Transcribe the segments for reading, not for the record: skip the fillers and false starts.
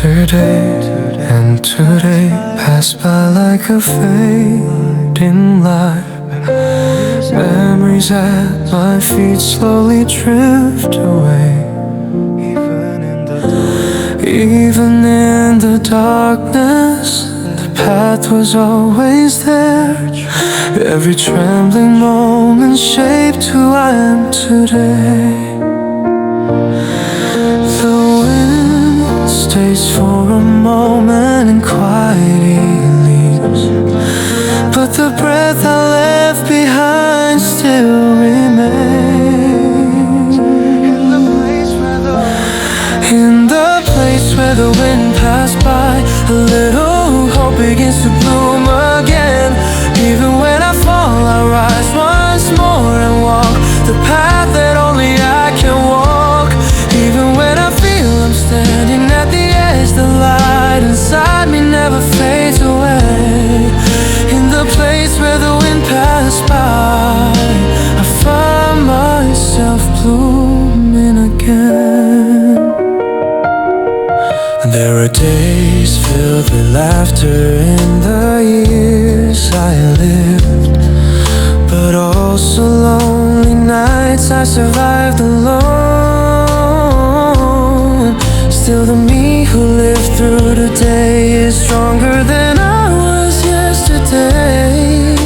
Yesterday and today pass by like a fading light. Memories at my feet slowly drift away. Even in the darkness, the path was always there. Every trembling moment shaped who I am today. Stays for a moment and quietly leaves, but the breath I left behind still remains. In the place where the wind passed by, a little hope begins to bloom again. Even when I fall, I rise once more and walk the path that only I can walk. Even when I feel I'm standing at the edge, the light inside me never fades away. In the place where the wind passed by, I find myself blooming again. There are days filled with laughter in the years I lived, but also lonely nights I survived alone. Still the me who lived through today is stronger than I was yesterday.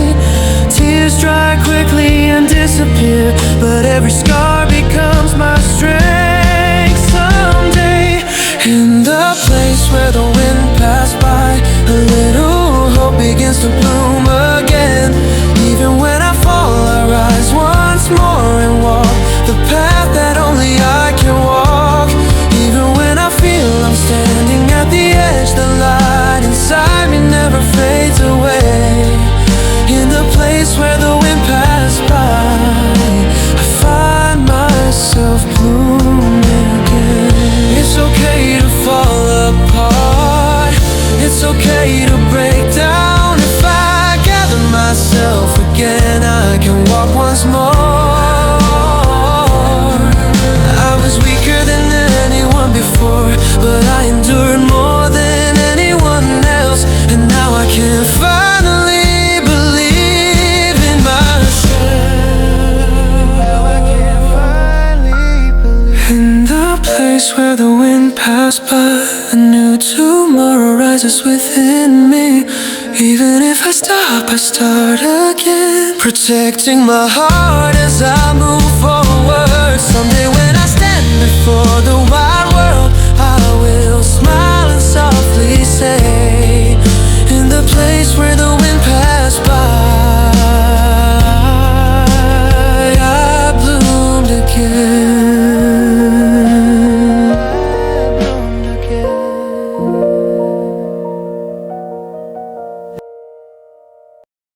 Tears dry quickly and disappear, but every scar becomes my strength someday. In the place where the wind passed by, a little hope begins to bloom again. Even when I fall, I rise once more and walk the path that only I can walk. Even when I feel I'm standing at the edge, the light inside me never fades away. In the place where the wind passed by, I find myself blooming again. It's okay to fall apart, it's okay to break down. If I gather myself again, I can walk once more. I was weaker than anyone before, but I endured more than anyone else. And now I can finally believe in myself. In the place where the wind passed by, a new tomorrow rises within me. Even if I stop, I start again, protecting my heart as I move forward. Someday when I stand before the